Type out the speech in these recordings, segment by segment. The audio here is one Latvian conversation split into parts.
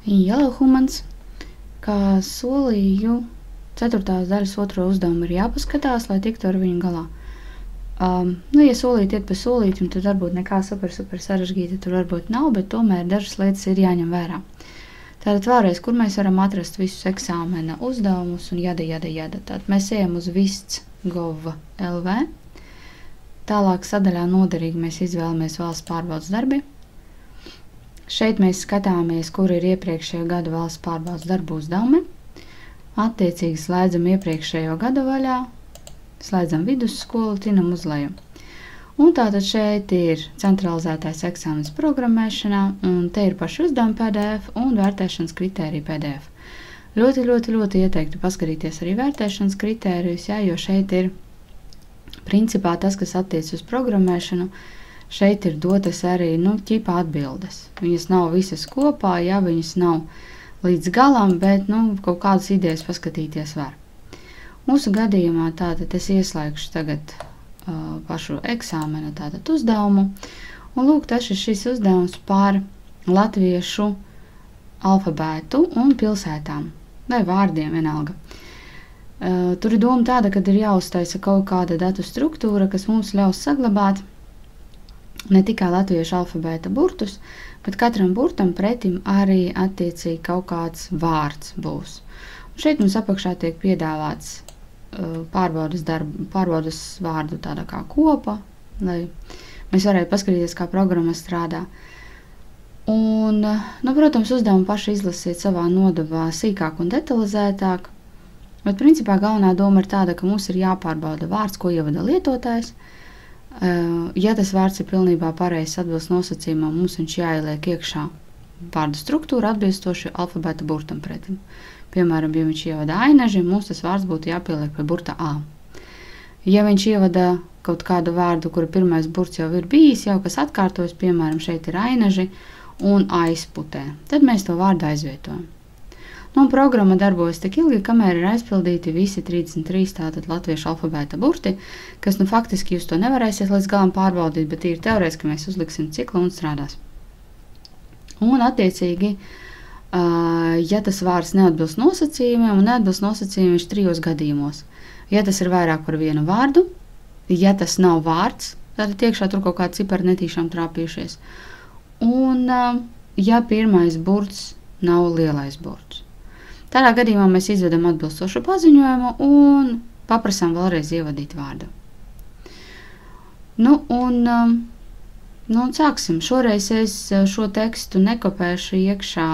Hello, humans! Kā solīju, 4. daļas 2. uzdevumu ir jāpaskatās, lai tiktu ar viņu galā. Ja solīt iet pa solītim, tad varbūt nekā super sarežģīta tur varbūt nav, bet tomēr dažas lietas ir jāņem vērā. Tātad vēlreiz, kur mēs varam atrast visus eksāmena uzdevumus un jada. Tātad mēs ejam uz vists.gov.lv. Tālāk sadaļā noderīgi mēs izvēlamies valsts pārbaudes darbi. Šeit mēs skatāmies, kur ir iepriekšējo gadu valsts pārbaudes darbu uzdevumi. Attiecīgi slēdzam iepriekšējo gadu vaļā, slēdzam vidusskolu, tinam uz leju. Un tātad šeit ir centralizētais eksāmenis programmēšanā, un te ir paši uzdevumi PDF un vērtēšanas kritērija PDF. Ļoti ieteiktu paskatīties arī vērtēšanas kritērijus, jo šeit ir principā tas, kas attiec uz programmēšanu. Šeit ir dotas arī, ķipā atbildes. Viņas nav visas kopā, viņas nav līdz galam, bet, kaut kādas idejas paskatīties var. Mūsu gadījumā tātad es ieslēgšu tagad pašu eksāmena tātad uzdevumu. Un lūk, tas ir šis uzdevums par latviešu alfabētu un pilsētām, vai vārdiem vienalga. Tur ir doma tāda, ka ir jāuztaisa kaut kāda datu struktūra, kas mums ļaus saglabāt ne tikai latviešu alfabēta burtus, bet katram burtam pretim arī attiecīgi kaut kāds vārds būs. Un šeit mums apakšā tiek piedāvāts pārbaudas vārdu tāda kā kopa, lai mēs varētu paskatīties, kā programma strādā. Un, protams, uzdevumu paši izlasiet savā nodabā sīkāk un detalizētāk, bet principā galvenā doma ir tāda, ka mums ir jāpārbauda vārds, ko ievada lietotājs. Ja tas vārds ir pilnībā pareizs atbilst nosacījumam, mums viņš jāieliek iekšā vārdu struktūra atbilstoši alfabēta burtam pretim. Piemēram, ja viņš ievada ainaži, mums tas vārds būtu jāpieliek pie burta A. Ja viņš ievada kaut kādu vārdu, kura pirmais burts jau ir bijis, jau kas atkārtojas, piemēram, šeit ir ainaži un aizputē, tad mēs to vārdu aizvietojam. Un programma darbojas tik ilgi, kamēr ir aizpildīti visi 33 tātad latviešu alfabēta burti, kas faktiski jūs to nevarēsiet līdz galam pārbaudīt, bet ir teorētiski, ka mēs uzliksim ciklu un strādās. Un attiecīgi, ja tas vārds neatbilst nosacījumiem, un neatbilst nosacījumiem viņš 3 gadījumos. Ja tas ir vairāk par vienu vārdu, ja tas nav vārds, tad iekšā tur kaut kādi cipari netīšām trāpījušies. Un ja pirmais burts nav lielais burts. Tādā gadījumā mēs izvedam atbilstošu paziņojumu un paprasām vēlreiz ievadīt vārdu. Sāksim. Šoreiz es šo tekstu nekopēšu iekšā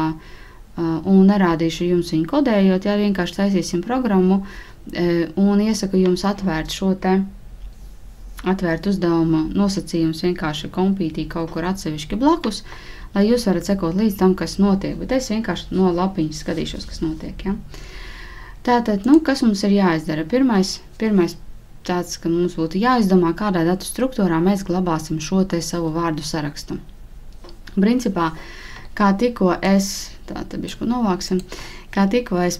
un nerādīšu jums viņu kodējot, vienkārši taisīsim programmu un iesaku jums atvērt uzdevumu nosacījumus vienkārši kompītī kaut kur atsevišķi blakus, lai jūs varat sekot līdz tam, kas notiek, bet es vienkārši no lapiņas skatīšos, kas notiek. Tātad, kas mums ir jāizdara? Pirmais tāds, ka mums būtu jāizdomā, kādā datu struktūrā mēs glabāsim šo te savu vārdu sarakstu. Principā, kā tikko es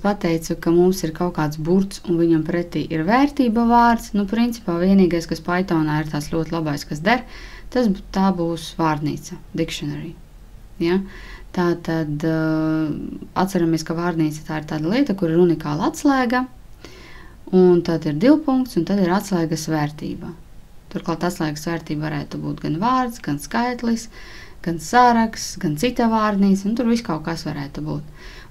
pateicu, ka mums ir kaut kāds burts un viņam pretī ir vērtība vārds, principā vienīgais, kas Pythonā ir tās ļoti labais, kas der, tā būs vārdnīca, dictionary. Tātad atceramies, ka vārdnīca tā ir tāda lieta, kur ir unikāla atslēga, un tad ir divpunkts, un tad ir atslēgas vērtība. Turklāt atslēgas vērtība varētu būt gan vārds, gan skaitlis, gan saraksts, gan cita vārdnīca, un tur viss kaut kas varētu būt.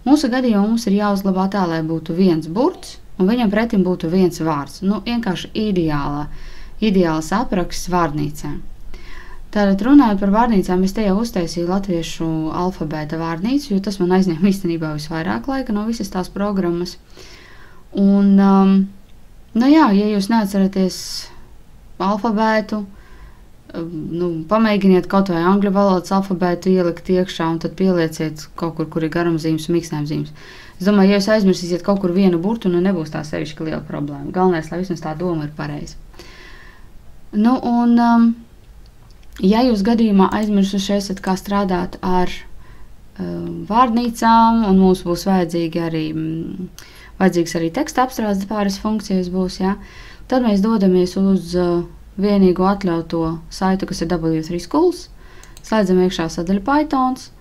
Mūsu gadījumā mums ir jāuzglabā tā, lai būtu viens burts, un viņam pretim būtu viens vārds. Vienkārši ideāls apraksts vārdnīcā. Tātad runājot par vārdnīcām, es te jau uztaisīju latviešu alfabēta vārdnīcu, jo tas man aizņem īstenībā visvairāk laika no visas tās programmas. Un, ja jūs neatceraties alfabētu, pamēģiniet kaut vai angļu valodas alfabētu ielikt iekšā un tad pielieciet kaut kur ir garumzīmes un mīkstinājumzīmes. Es domāju, ja jūs aizmirsīsiet kaut kur vienu burtu, nebūs tā sevišķi liela problēma. Galvenais, lai vismaz tā doma ir pareiza. Ja jūs gadījumā aizmirsuši esat, kā strādāt ar vārdnīcām, un mums būs vajadzīgs arī teksta apstrādes pāris funkcijas būs, tad mēs dodamies uz vienīgo atļauto saitu, kas ir W3 Schools, slēdzam iekšā sadaļu Pythons,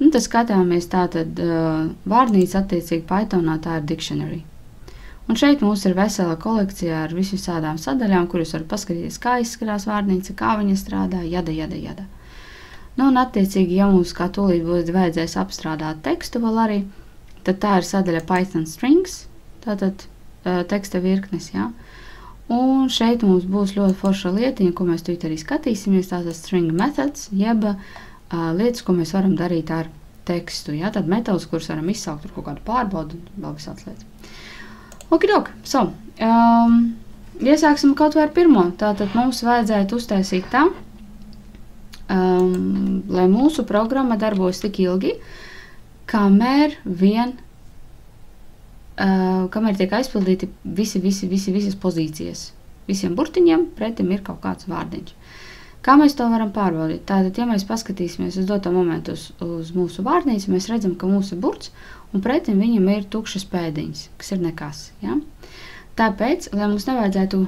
Un tad skatāmies tātad vārdnīca attiecīgi Pythonā, tā ir dictionary. Un šeit mums ir vesela kolekcija ar visādām sadaļām, kur jūs varat paskatīties, kā izskatās vārdnīca, kā viņa strādā, jada. Nu, un attiecīgi, ja mums kā tūlīt būs vajadzēs apstrādāt tekstu vēl arī, tad tā ir sadaļa Python strings, tātad teksta virknes, ja. Un šeit mums būs ļoti forša lietiņa, ko mēs tūlīt arī skatīsimies, tātad string methods, jeb lietas, ko mēs varam darīt ar tekstu, ja. Tad metodas, kuras varam izsaukt ar kaut kādu pārbaudu un vēl visādas lietas. Okidok, iesāksim kaut vai ar pirmo. Tātad mums vajadzētu uztaisīt tā, lai mūsu programma darbojas tik ilgi, kamēr tiek aizpildīti visas pozīcijas. Visiem burtiņiem pretim ir kaut kāds vārdiņš. Kā mēs to varam pārbaudīt? Tātad, ja mēs paskatīsimies uz doto momentu uz mūsu vārdnīcu, mēs redzam, ka mūsu burts un pretim viņam ir tukšas pēdiņas, kas ir nekas. Ja? Tāpēc, lai mums nevajadzētu,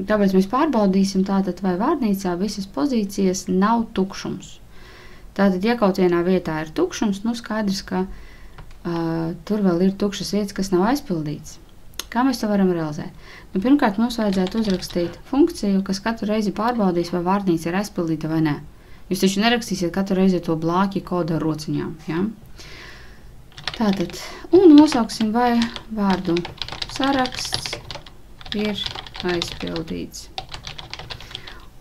tāpēc mēs pārbaudīsim tātad, vai vārdnīcā visas pozīcijas nav tukšums. Tātad, ja kaut vienā vietā ir tukšums, nu skaidrs, ka tur vēl ir tukšas vietas, kas nav aizpildīts. Kā mēs to varam realizēt? Nu, pirmkārt, mums vajadzētu uzrakstīt funkciju, kas katru reizi pārbaudīs, vai vārdnīca ir aizpildīta vai nē. Jūs taču nerakstīsiet katru reizi to blāķi kodu ar rociņām. Ja? Tātad, un nosauksim, vai vārdu saraksts ir aizpildīts.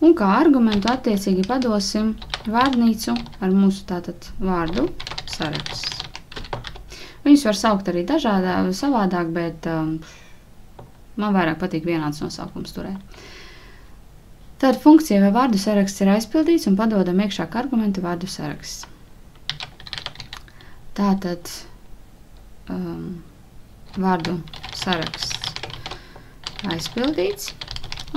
Un kā argumentu attiecīgi padosim vārdnīcu ar mūsu tātad vārdu saraksts. Viņus var saukt arī savādāk, bet man vairāk patīk vienāds nosaukums turēt. Tātad funkcija vai vārdu saraksts ir aizpildīts un padodam iekšā kā argumentu vārdu saraksts. Tātad vārdu saraksts aizpildīts.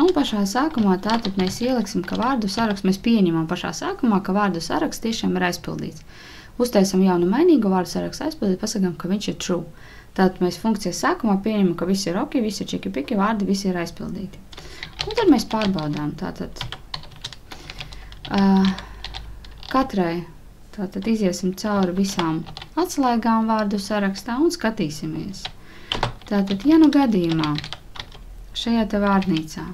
Un pašā sākumā tātad mēs ieliksim, ka vārdu saraksts, mēs pieņemam pašā sākumā, ka vārdu saraksts tiešām ir aizpildīts. Uztaisam jaunu mainīgu vārdu sarakstu aizpildīt, pasakām, ka viņš ir true. Tātad mēs funkcijas sākumā pieņemam, ka viss ir ok, visi ir čiki-piki, vārdi visi ir aizpildīti. Un tad mēs pārbaudām. Tātad tātad iziesim cauri visām atslēgām vārdu sarakstā un skatīsimies. Tātad, ja nu gadījumā šajā te vārdnīcā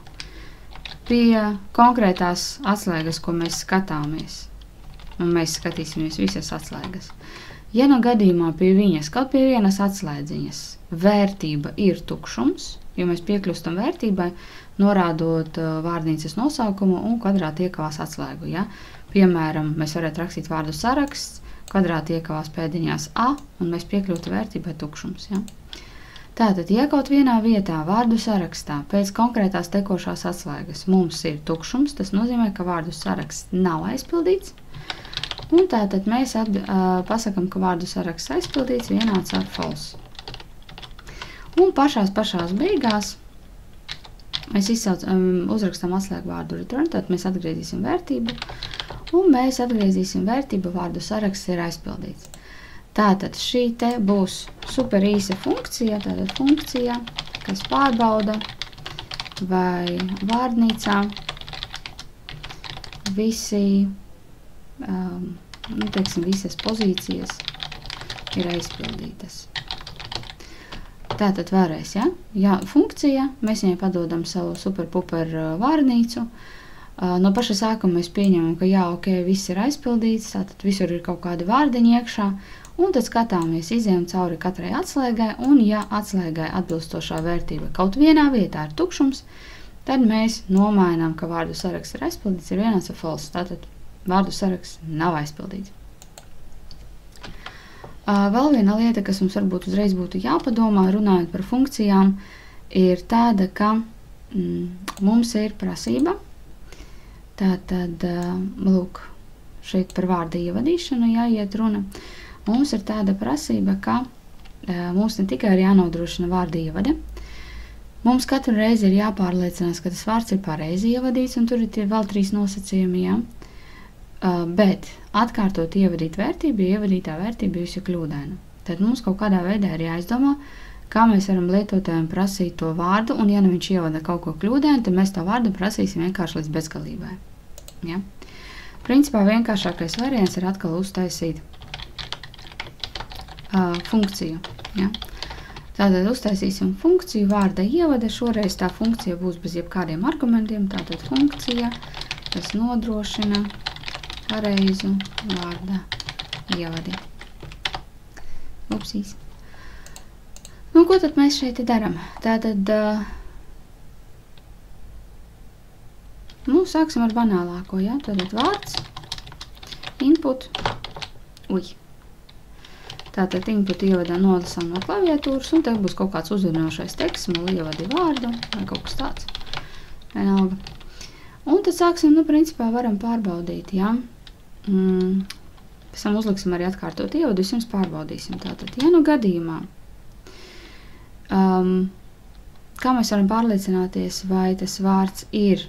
pie konkrētās atslēgas, ko mēs skatāmies, un mēs skatīsimies visas atslēgas. Ja no gadījumā pie viņas, kaut pie vienas atslēdziņas, vērtība ir tukšums, jo mēs piekļūstam vērtībai, norādot vārdnīcas nosaukumu un kvadrāti iekavās atslēgu. Ja? Piemēram, mēs varētu rakstīt vārdu saraksts, kvadrāti iekavās pēdiņās A, un mēs piekļūtu vērtībai tukšums. Ja? Tātad, ja kaut vienā vietā vārdu sarakstā pēc konkrētās tekošās atslēgas mums ir tukšums, tas nozīmē, ka vārdu saraksts nav aizpildīts. Un tātad mēs pasakam, ka vārdu saraksts aizpildīts vienāds ar false. Un pašās beigās mēs uzrakstam atslēgu vārdu return, tad mēs atgriezīsim vērtību, un mēs atgriezīsim vērtību vārdu saraksts ir aizpildīts. Tātad šī te būs super īsa funkcija, tātad funkcija, kas pārbauda, vai vārdnīcā visas pozīcijas ir aizpildītas. Tātad vēlreiz, ja funkcija, mēs viņai padodam savu super-puper vārdnīcu. No paša sākuma mēs pieņemam, ka jā, ok, viss ir aizpildīts, tātad visur ir kaut kādi vārdiņi iekšā, un tad skatāmies, izējam cauri katrai atslēgai, un ja atslēgai atbilstošā vērtība kaut vienā vietā ir tukšums, tad mēs nomainām, ka vārdu saraksts ir aizpildīts, ir vienāds ar false, tātad vārdu saraksts nav aizpildīts. Vēl viena lieta, kas mums varbūt uzreiz būtu jāpadomā, runājot par funkcijām, ir tāda, ka mums ir prasība. Tātad, lūk, šeit par vārdu ievadīšanu jāiet runa. Mums ir tāda prasība, ka mums ne tikai ir jānodrošina vārdu ievade, mums katru reizi ir jāpārliecinās, ka tas vārds ir pareizi ievadīts, un tur ir vēl 3 nosacījumi, ja? Bet atkārtot ievadīt vērtību, ja ievadītā vērtība bijusi kļūdaina. Tad mums kaut kādā veidā ir jāizdomā, kā mēs varam lietotājiem prasīt to vārdu, un ja nu viņš ievada kaut ko kļūdainu, tad mēs to vārdu prasīsim vienkārši līdz bezgalībai. Ja? Principā vienkāršākais variants ir atkal uztaisīt funkciju. Ja? Tātad uztaisīsim funkciju vārda ievada. Šoreiz tā funkcija būs bez jebkādiem argumentiem. Tātad funkcija, kas nodrošina pareizu vārda ievadi. Upsīs. Nu, ko tad mēs šeit daram? Tātad, sāksim ar banālāko, ja? Tātad vārds, input, Tātad input ievadā nolasām no klaviatūras, un te būs kaut kāds uzrunājošais teksts, ievadi vārdu, vai kaut kas tāds. Vienalga. Un tad sāksim, principā varam pārbaudīt, ja? Pēc tam uzliksim arī atkārtot ievadu, jums pārbaudīsim. Tātad, ja gadījumā, kā mēs varam pārliecināties, vai tas vārds ir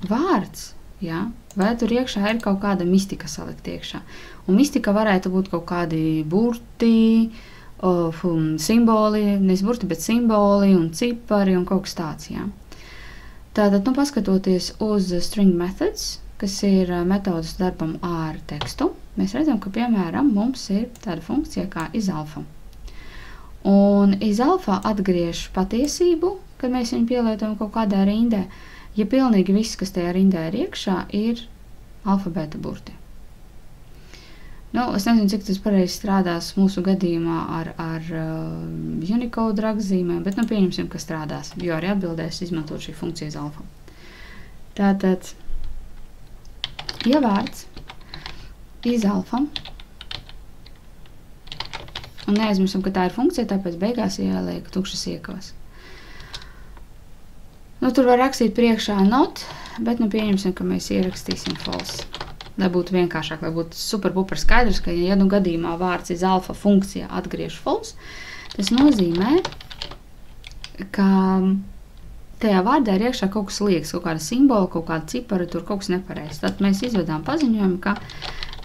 vārds, ja? Vai tur iekšā ir kaut kāda mistika salikt iekšā. Un mistika varētu būt kaut kādi burti, simboli, nevis burti, bet simboli un cipari un kaut kas tāds, ja? Tātad, paskatoties uz string methods, kas ir metodas darbam ar tekstu, mēs redzam, ka, piemēram, mums ir tāda funkcija kā isalpha. Un isalpha atgriež patiesību, kad mēs viņu pielietojam kaut kādā rindē, ja pilnīgi viss, kas tajā rindē ir iekšā, ir alfabēta burti. Es nezinu, cik tas pareizi strādās mūsu gadījumā ar Unicode rakstzīmēm, bet pieņemsim, ka strādās, jo arī atbildēs izmantot šī funkcija isalpha. Tātad, ja vārds isalpha, un neaizmirsam, ka tā ir funkcija, tāpēc beigās jāliek tukšas iekavas. Tur var rakstīt priekšā not, bet pieņemsim, ka mēs ierakstīsim false. Lai būtu vienkāršāk, lai būtu super-puper skaidrs, ka ja gadījumā vārds isalpha funkcija atgriež false, tas nozīmē, ka tajā vārdā ir iekšā kaut kas liekas, kaut kāda simbola, kaut kāda cipara, tur kaut kas nepareizs. Tad mēs izvedām paziņojumu, ka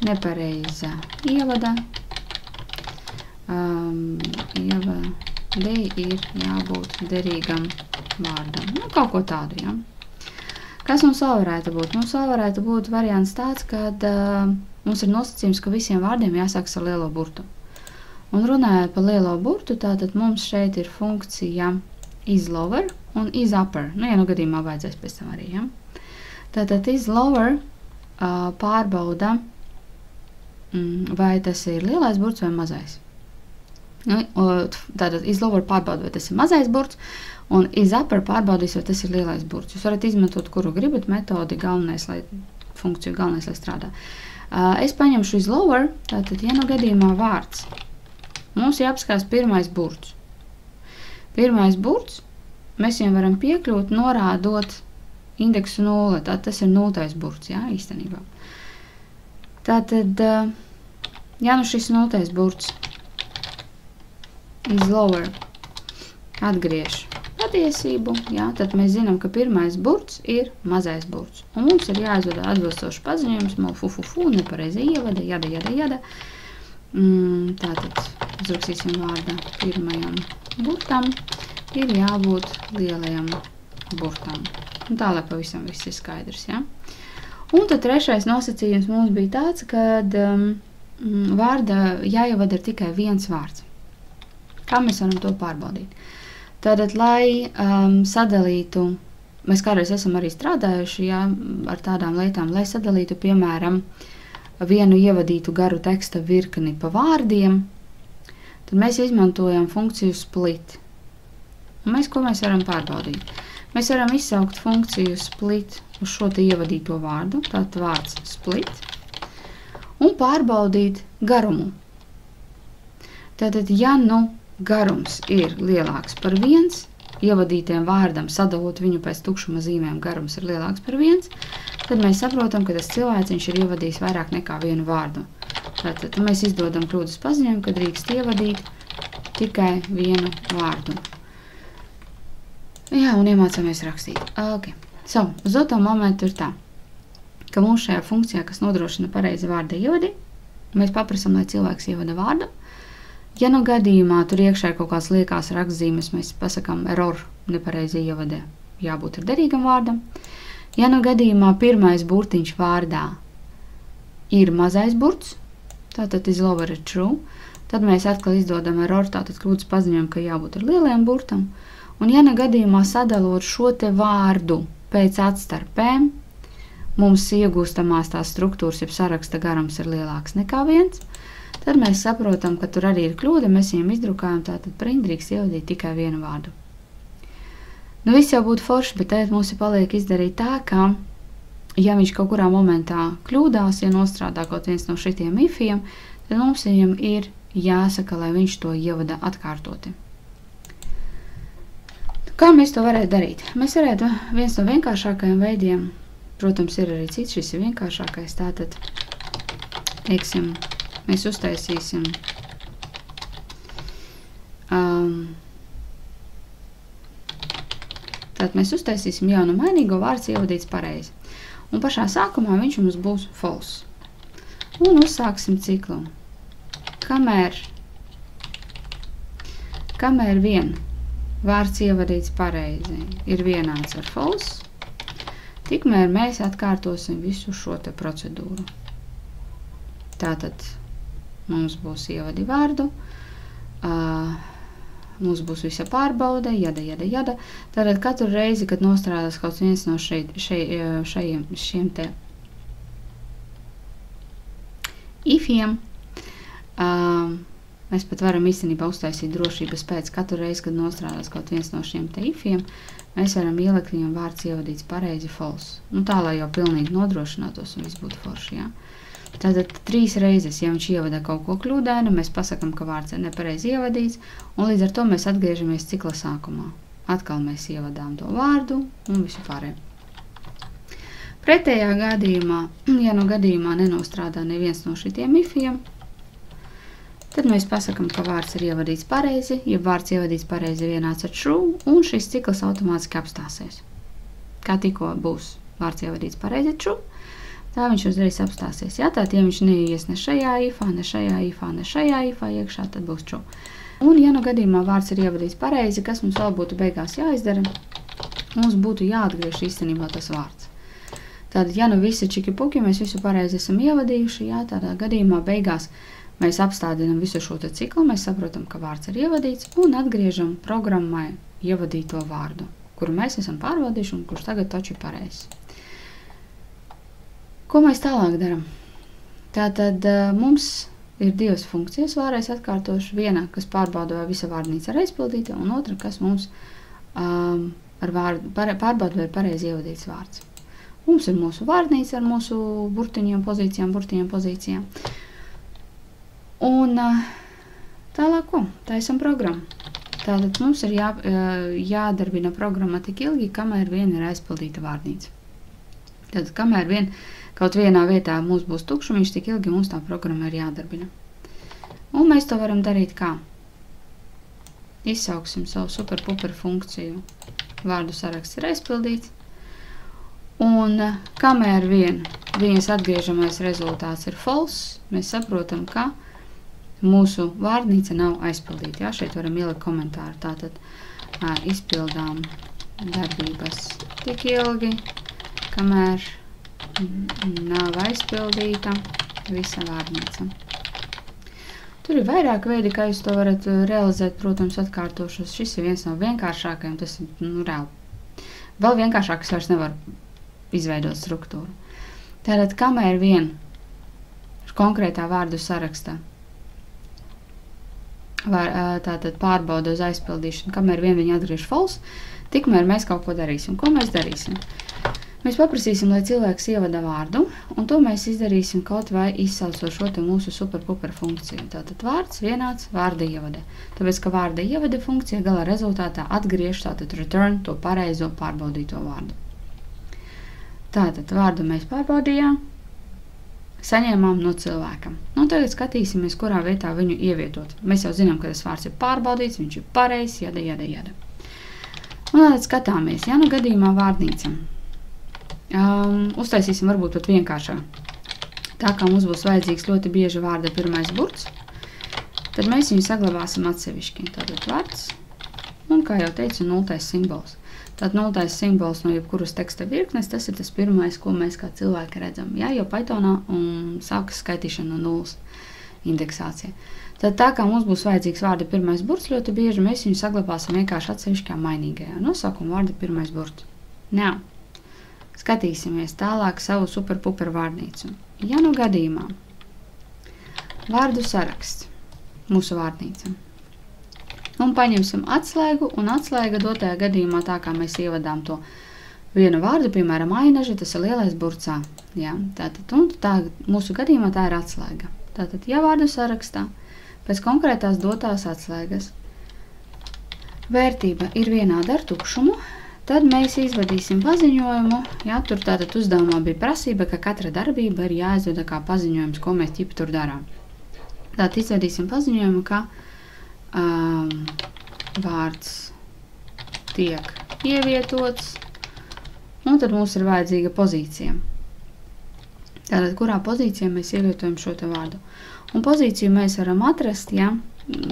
nepareiza ievada ir jābūt derīgam vārdam. Kaut ko tādu, ja? Kas mums vēl varētu būt? Mums vēl varētu būt variants tāds, kad mums ir nosacījums, ka visiem vārdiem jāsāks ar lielo burtu. Un runājot par lielo burtu, tātad mums šeit ir funkcija isLower un isUpper. Ja gadījumā vajadzēs pēc tam arī, ja? Tātad isLower pārbauda, vai tas ir lielais burts vai mazais. Tātad isLower pārbauda, vai tas ir mazais burts, un isUpper pārbaudīs, vai tas ir lielais burts. Jūs varat izmantot, kuru gribat metodi, funkciju galvenais, lai strādā. Es paņemšu isLower, tātad, ja gadījumā vārds, mums jāapskās pirmais burts. Pirmais burts, mēs viņam varam piekļūt, norādot indeksu 0, tātad tas ir 0. burts, jā, īstenībā. Tātad, ja šis 0. burts isLower atgriež patiesību, jā, tad mēs zinām, ka pirmais burts ir mazais burts. Un mums ir jāizvada atbilstoši paziņojums, nepareiza ievada, jada. Tātad, uzrakstīsim vārdā pirmajam burtam, ir jābūt lielajam burtam. Un tā, lai pavisam viss ir skaidrs, jā. Un tad trešais nosacījums mums bija tāds, kad vārda jāievada ir tikai viens vārds. Kā mēs varam to pārbaudīt? Tātad, lai sadalītu, mēs kādreiz esam arī strādājuši, jā, ar tādām lietām, lai sadalītu, piemēram, vienu ievadītu garu teksta virkni pa vārdiem, tad mēs izmantojam funkciju split. Un ko mēs varam pārbaudīt? Mēs varam izsaukt funkciju split uz šo te ievadīto vārdu, tātad vārds split, un pārbaudīt garumu. Tātad, ja garums ir lielāks par 1, ievadītiem vārdam sadalot viņu pēc tukšuma zīmēm garums ir lielāks par 1, tad mēs saprotam, ka tas cilvēciņš ir ievadījis vairāk nekā vienu vārdu. Tātad mēs izdodam kļūdas paziņojumu, ka drīkst ievadīt tikai vienu vārdu. Jā, un iemācāmies rakstīt. Okay. Uz doto momentu ir tā, ka mums šajā funkcijā, kas nodrošina pareizi vārda ievadi, mēs paprasam, lai cilvēks ievada vārdu. Ja gadījumā tur iekšā ir kaut kāds liekās rakstzīmes, mēs pasakām error, nepareizi ievadē, jābūt ar derīgam vārdam. Ja gadījumā pirmais burtiņš vārdā ir mazais burts, tātad is lower ir true, tad mēs atkal izdodam error, tātad kļūdas paziņojam, ka jābūt ar lielajam burtam, un ja negadījumā sadalot šo te vārdu pēc atstarpēm, mums iegūstamās tās struktūras, jeb saraksta garums ir lielāks nekā 1, tad mēs saprotam, ka tur arī ir kļūda, mēs viņam izdrukājam, tātad print drīkst ievadīt tikai vienu vārdu. Nu, viss jau būtu forši, bet tagad mums ir paliek izdarīt tā, ka, ja viņš kaut kurā momentā kļūdās, ja nostrādā kaut viens no šitiem ifiem, tad mums viņam ir jāsaka, lai viņš to ievada atkārtoti. Kā mēs to varētu darīt? Mēs varētu viens no vienkāršākajiem veidiem, protams, ir arī cits, šis ir vienkāršākais, tātad, teiksim, mēs uztaisīsim jaunu mainīgo, vārds ievadīts pareizi. Un pašā sākumā viņš mums būs false. Un uzsāksim ciklu. Kamēr vien vārds ievadīts pareizi ir vienāds ar false, tikmēr mēs atkārtosim visu šo te procedūru. Tātad mums būs ievadi vārdu, mums būs visa pārbaude, jada. Tātad katru reizi, kad nostrādās kaut viens no šiem te ifiem, mēs pat varam īstenībā uztaisīt drošības pēc katru reizi, kad nostrādās kaut viens no šiem te ifiem, mēs varam ielikt viņam vārds ievadīts pareizi false. Nu tā, lai jau pilnīgi nodrošinātos un viss būtu forši, jā. Tātad 3 reizes, ja viņš ievada kaut ko kļūdainu, mēs pasakam, ka vārds ir nepareizi ievadīts, un līdz ar to mēs atgriežamies cikla sākumā. Atkal mēs ievadām to vārdu un visu pārējo. Pretējā gadījumā, ja no gadījumā nenostrādā neviens no šitiem ifiem, tad mēs pasakam, ka vārds ir ievadīts pareizi, ja vārds ievadīts pareizi vienāds ar true, un šis cikls automātiski apstāsies. Kā tikko būs vārds ievadīts pareizi true, tā viņš uzreiz apstāsies. Jā, tātad, ja viņš neies ne šajā ifā, ne šajā ifā, ne šajā ifā iekšā, tad būs true. Un, ja no gadījumā vārds ir ievadīts pareizi, kas mums vēl būtu beigās jāizdara, mums būtu jāatgriež īstenībā tas vārds. Tātad, ja nu visi čiki-puki, mēs visu pareizi esam ievadījuši, jā, tādā gadījumā beigās mēs apstādinam visu šo te ciklu, mēs saprotam, ka vārds ir ievadīts un atgriežam programmai ievadīto vārdu, kuru mēs esam pārbaudījuši un kurš tagad taču ir pareizs. Ko mēs tālāk daram? Tātad mums ir 2 funkcijas, vēlreiz atkārtošu. Viena, kas pārbauda, vai visa vārdnīca ir aizpildīta, un otra, kas mums pārbauda, vai ir pareizi ievadīts vārds. Mums ir mūsu vārdnīca ar mūsu burtiņiem pozīcijām. Un tālāk ko? Taisam programmu. Tātad mums ir jādarbina programma tik ilgi, kamēr vien ir aizpildīta vārdnīca. Tātad, kamēr vien kaut vienā vietā mums būs tukšumiņš, tik ilgi mums tā programma ir jādarbina. Un mēs to varam darīt kā? Izsauksim savu super-puper funkciju. Vārdu saraksts ir aizpildīts. Un kamēr viens atgriežamais rezultāts ir false, mēs saprotam, ka mūsu vārdnīca nav aizpildīta. Jā, šeit varam ielikt komentāru. Tātad izpildām darbības tik ilgi, kamēr nav aizpildīta visa vārdnīca. Tur ir vairāk veidi, kā jūs to varat realizēt, protams, atkārtošos. Šis ir viens no vienkāršākajiem, tas ir, reāli. Vēl vienkāršāk es vairs nevaru izveidot struktūru. Tātad, kamēr vien konkrētā vārdu sarakstā tātad pārbauda uz aizpildīšanu, kamēr vien viņi atgriež false, tikmēr mēs kaut ko darīsim. Ko mēs darīsim? Mēs paprasīsim, lai cilvēks ievada vārdu, un to mēs izdarīsim kaut vai izsaucot šo te mūsu super-puper funkciju. Tātad vārds vienāds vārda ievade. Tāpēc, ka vārda ievade funkcija gala rezultātā atgriež tātad return to pareizo pārbaudīto vārdu. Tātad vārdu mēs pārbaudījām, saņēmām no cilvēkam. Nu, tagad skatīsimies, kurā vietā viņu ievietot. Mēs jau zinām, ka tas vārds ir pārbaudīts, viņš ir pareizs, jada. Un tad skatāmies, ja nu gadījumā vārdnīca. Uztaisīsim varbūt pat vienkāršāk. Tā kā mums būs vajadzīgs ļoti bieži vārda pirmais burts, tad mēs viņu saglabāsim atsevišķi. Tātad vārds un, kā jau teicu, nultais simbols. Tad 0. simbols no jebkuras teksta virknes, tas ir tas pirmais, ko mēs kā cilvēki redzam. Ja? Jo Pythonā sākas skaitīšana no 0 indeksācija. Tad tā kā mums būs vajadzīgs vārda pirmais burts, ļoti bieži mēs viņu saglabāsim vienkārši atsevišķā mainīgajā. Nosaukuma vārda pirmais burts. Now, skatīsimies tālāk savu super-puper vārdnīcu. Ja nu gadījumā vārdu saraksts, mūsu vārdnīca, un paņemsim atslēgu, un atslēga dotajā gadījumā tā kā mēs ievadām to vienu vārdu, piemēram, ainaži, tas ir lielais burtsā. Ja? Tātad, mūsu gadījumā tā ir atslēga. Tātad, ja vārdu sarakstā pēc konkrētās dotās atslēgas vērtība ir vienāda ar tukšumu, tad mēs izvadīsim paziņojumu. Ja, tur tātad uzdevumā bija prasība, ka katra darbība ir jāizvada kā paziņojums, ko mēs ķipi tur darām. Tātad izvadīsim paziņojumu, ka vārds tiek ievietots, un tad mums ir vajadzīga pozīcija. Tātad, kurā pozīcijā mēs ievietojam šo te vārdu. Un pozīciju mēs varam atrast, ja,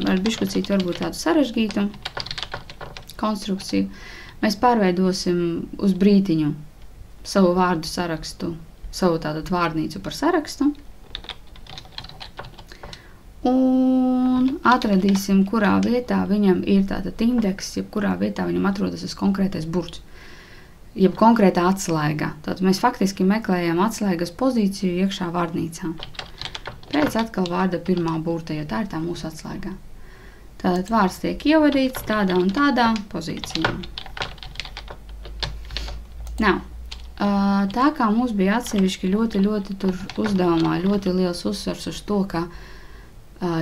ar biškucīti varbūt tādu sarežģītu konstrukciju. Mēs pārveidosim uz brītiņu savu vārdu sarakstu, savu tātad vārdnīcu par sarakstu. Un atradīsim, kurā vietā viņam ir tātad indeks, jeb kurā vietā viņam atrodas tas konkrētais burts, jeb konkrētā atslēga. Tātad mēs faktiski meklējam atslēgas pozīciju iekšā vārdnīcā. Pēc atkal vārda pirmā burta, jo tā ir tā mūsu atslēgā. Tātad vārds tiek ievadīts tādā un tādā pozīcijā. Now, tā kā mums bija atsevišķi ļoti tur uzdevumā ļoti liels uzsvars uz to, ka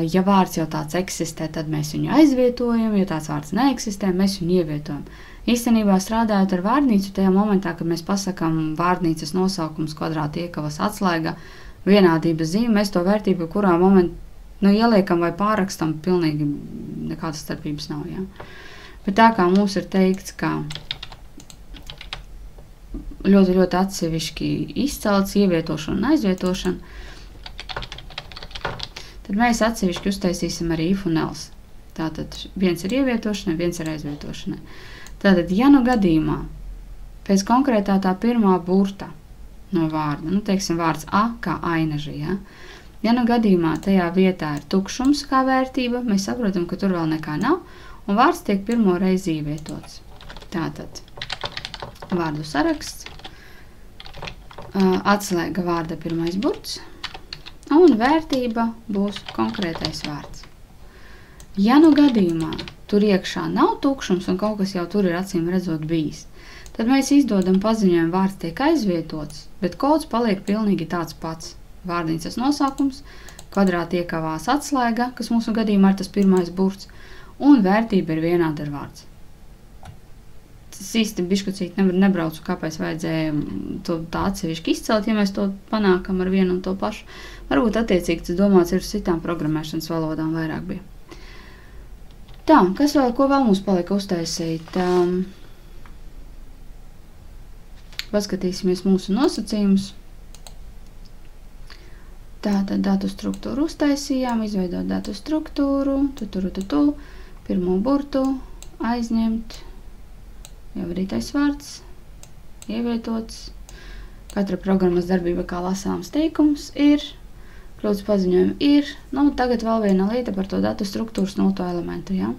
ja vārds jau tāds eksistē, tad mēs viņu aizvietojam, ja tāds vārds neeksistē, mēs viņu ievietojam. Īstenībā strādājot ar vārdnīcu, tajā momentā, kad mēs pasakām vārdnīcas nosaukums kvadrāta iekavas atslēga, vienādības zīme, mēs to vērtību, kurā momentā ieliekam vai pārrakstam, pilnīgi nekādas starpības nav. Ja? Bet tā kā mums ir teikts, ka ļoti atsevišķi izcelts ievietošana un aizvietošana, tad mēs atsevišķi uztaisīsim arī if un else. Tātad viens ir ievietošanai, viens ir aizvietošanai. Tātad, ja nu gadījumā pēc konkrētā tā pirmā burta no vārda, teiksim vārds A kā ainaži, ja? Ja nu gadījumā tajā vietā ir tukšums kā vērtība, mēs saprotam, ka tur vēl nekā nav, un vārds tiek pirmo reizi ievietots. Tātad, vārdu saraksts, atslēga vārda pirmais burts, un vērtība būs konkrētais vārds. Ja nu gadījumā tur iekšā nav tukšums, un kaut kas jau tur ir acīm redzot bijis, tad mēs izdodam paziņojumu, vārds tiek aizvietots, bet kods paliek pilnīgi tāds pats. Vārdnīcas nosaukums, kvadrāta iekavās atslēga, kas mūsu gadījumā ir tas pirmais burts, un vērtība ir vienāda ar vārds. Tas īsti biškucīgi nebraucu, kāpēc vajadzēja to tā atsevišķi izcelt, ja mēs to panākam ar vienu un to pašu. Varbūt attiecīgi tas domāts ir uz citām programmēšanas valodām vairāk bija. Tā, kas vēl, ko vēl mums palika uztaisīt? Paskatīsimies mūsu nosacījumus. Tātad datu struktūru uztaisījām, izveidot datu struktūru, pirmo burtu, aizņemt, ievadītais vārds, ievietots. Katra programmas darbība kā lasāms teikums ir, kļūdas paziņojumi ir. Tagad vēl viena lieta par to datu struktūras 0. elementu. Ja?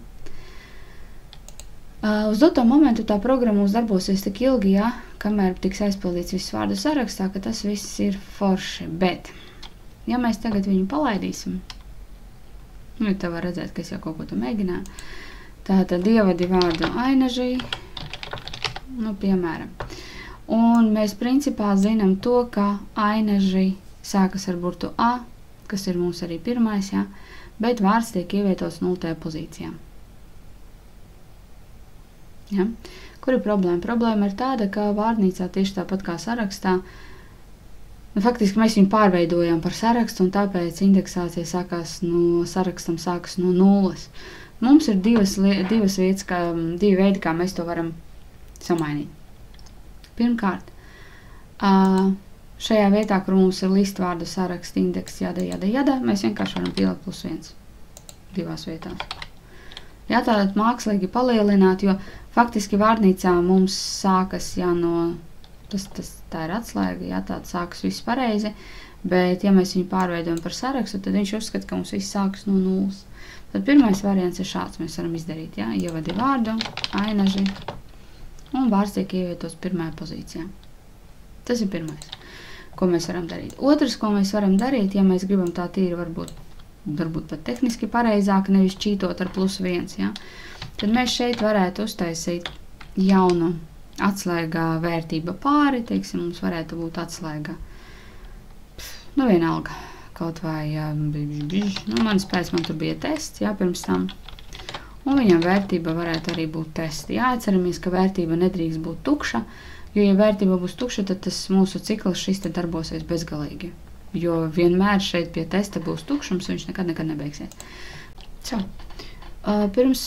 Uz doto momentu tā programma mums darbosies tik ilgi, ja, kamēr tiks aizpildīts viss vārdu sarakstā, ka tas viss ir forši. Bet, ja mēs tagad viņu palaidīsim, te var redzēt, ka es jau kaut ko te mēģināju, tātad ievadi vārdu ainažī, piemēram. Un mēs principā zinām to, ka ainažī sākas ar burtu A, kas ir mums arī pirmais, ja, bet vārds tiek ievietots 0. pozīcijā. Ja? Kur ir problēma? Problēma ir tāda, ka vārdnīcā tieši tāpat kā sarakstā, faktiski mēs viņu pārveidojam par sarakstu, un tāpēc indeksācija sarakstam sākas no 0. Mums ir divi veidi, kā mēs to varam samainīt. Pirmkārt, šajā vietā, kur mums ir listvārdu saraksta indeks jada, mēs vienkārši varam pielikt +1 divās vietās. Jā, tātad mākslīgi palielināt, jo faktiski vārnīcā mums sākas, jā, no, tā ir atslēga, jā, tāda sākas viss pareizi, bet ja mēs viņu pārveidojam par sarakstu, tad viņš uzskata, ka mums viss sākas no nulles. Tad pirmais variants ir šāds, mēs varam izdarīt, jā, ievadi vārdu, ainaži, un vārds tiek ievietots pirmajā pozīcijā. Tas ir pirmais, ko mēs varam darīt. Otrs, ko mēs varam darīt, ja mēs gribam tā tīri varbūt pat tehniski pareizāk, nevis čītot ar +1, ja? Tad mēs šeit varētu uztaisīt jaunu atslēgā vērtība pāri, teiksim, mums varētu būt atslēga, nu vienalga, kaut vai, manis pēc man tur bija tests, jā, pirms tam, un viņam vērtība varētu arī būt testi. Jā, atceramies, ka vērtība nedrīkst būt tukša, jo, ja vērtība būs tukša, tad tas mūsu cikls šis te darbosies bezgalīgi. Jo vienmēr šeit pie testa būs tukšums, viņš nekad nebeigsies. Pirms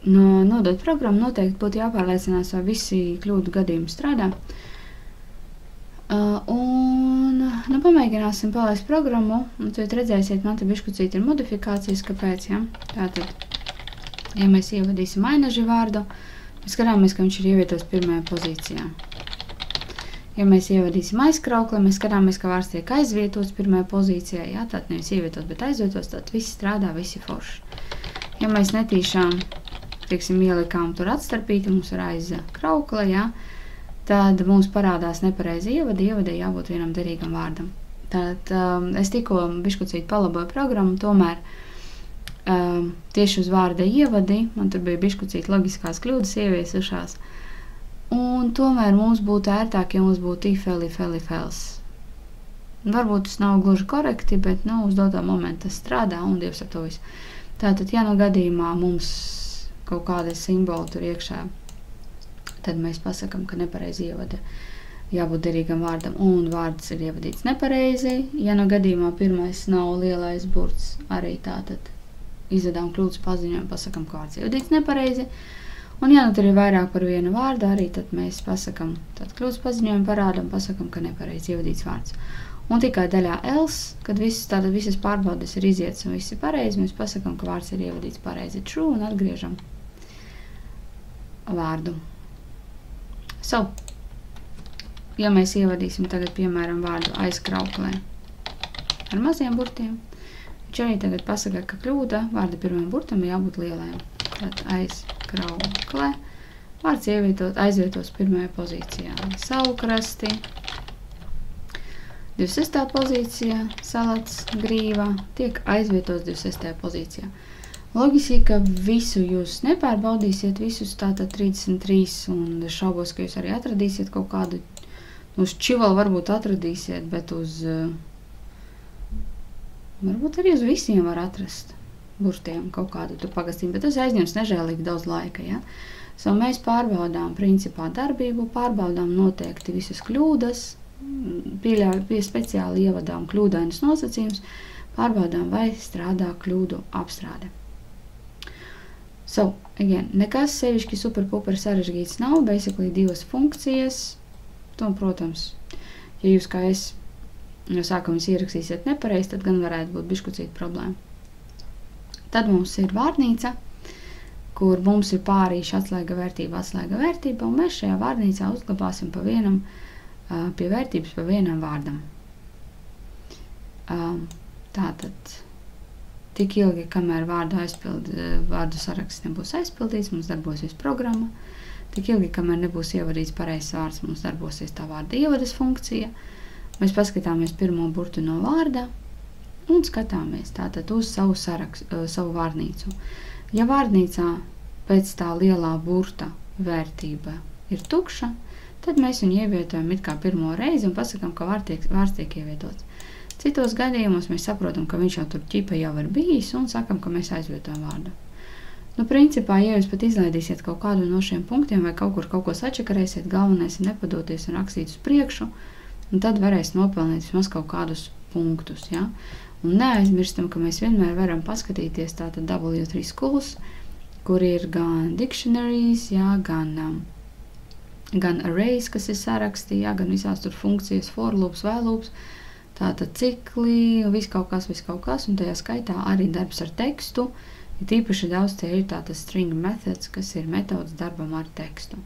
nodot programmu noteikti būtu jāpārliecinās, vai visi kļūdu gadījumi strādā. Pamēģināsim palaist programmu, un tad redzēsiet, man te biškucīt ir modifikācijas, kāpēc, ja? Tātad, ja mēs ievadīsim ainaži vārdu, mēs skatāmies, ka viņš ir ievietots pirmajā pozīcijā. Ja mēs ievadīsim aizkraukli, mēs skatāmies, ka vārds tiek aizvietots pirmajā pozīcijā, jā, tātad nevis ievietots, bet aizvietots, tad viss strādā, visi forši. Ja mēs netīšām, teiksim, ielikām tur atstarpīti, mums ir aizkraukli, jā, tad mums parādās nepareizi ievadi jābūt vienam derīgam vārdam. Tātad es tikko biškucīt palaboju programmu, tomēr tieši uz vārda ievadi, man tur bija biškucīt loģiskās kļūdas ieviesušās, un tomēr mums būtu ērtāk, ja mums būtu if else. Varbūt tas nav gluži korekti, bet, uz dotā momenta tas strādā, un Dievs ar to visu. Tātad, ja gadījumā mums kaut kāda simbola tur iekšā, tad mēs pasakam, ka nepareizi ievada jābūt derīgam vārdam, un vārds ir ievadīts nepareizi. Ja gadījumā pirmais nav lielais burts, arī tātad izvedām kļūdas paziņojumu, pasakam, ka vārds ievadīts nepareizi. Un ja tur ir vairāk par vienu vārdu, arī tad mēs pasakam, tad kļūdas paziņojumu parādam, pasakam, ka nepareizi ievadīts vārds. Un tikai daļā else, kad visas pārbaudes ir izietas un viss ir pareizi, mēs pasakam, ka vārds ir ievadīts pareizi true un atgriežam vārdu. Ja mēs ievadīsim tagad, piemēram, vārdu aizkrauklē ar maziem burtiem, viņš arī tagad pasaka, ka kļūda vārda pirmajam burtam ir jābūt lielajam. Tad aizkraukle, vārds aizvietos pirmajā pozīcijā. Saulkrasti, 26. pozīcijā, salats, grīva, tiek aizvietots 26. pozīcijā. Loģiski, ka visu jūs nepārbaudīsiet, visus tātad 33, un šaubos, ka jūs arī atradīsiet kaut kādu, uz čivalu varbūt atradīsiet, bet varbūt arī uz visiem var atrast burtiem kaut kādu tur pagastību, bet tas aizņems nežēlīgi daudz laika, ja? Mēs pārbaudām principā darbību, pārbaudām noteikti visas kļūdas, speciāli ievadām kļūdainus nosacījumus, pārbaudām, vai strādā kļūdu apstrāde. Nekas sevišķi super-puper sarežģīts nav, basically 2 funkcijas, un, protams, ja jūs kā es no sākuma ierakstīsiet nepareizi, tad gan varētu būt biškucīt problēma. Tad mums ir vārnīca, kur mums ir pārīša atslēga vērtība, un mēs šajā vārnīcā uzglabāsim pie vērtības pa vienam vārdam. Tātad, tik ilgi, kamēr vārdu saraksts nebūs aizpildīts, mums darbosies programma, tik ilgi, kamēr nebūs ievadīts pareizs vārds, mums darbosies tā vārda ievadas funkcija. Mēs paskatāmies pirmo burtu no vārda, un skatāmies tātad uz savu vārnīcu. Ja vārnīcā pēc tā lielā burta vērtība ir tukša, tad mēs viņu ievietojam it kā pirmo reizi un pasakām, ka vārds tiek ievietots. Citos gadījumos mēs saprotam, ka viņš jau tur ķipa jau ir bijis un sakam, ka mēs aizvietojam vārdu. Principā, ja jūs pat izlaidīsiet kaut kādu no šiem punktiem vai kaut ko sačakarēsiet, galvenais ir nepadoties un rakstīt uz priekšu, un tad varēs nopelnīt vismaz kaut kādus punktus, ja? Un neaizmirstam, ka mēs vienmēr varam paskatīties tātad W3 Schools, kur ir gan dictionaries, jā, gan arrays, kas ir sarakstī, jā, gan visās tur funkcijas, for loops, while loops, tātad cikli, viss kaut kas, un tajā skaitā arī darbs ar tekstu, Ir tīpaši daudz tie ir tādas string methods, kas ir metodas darbam ar tekstu.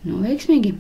Nu, veiksmīgi!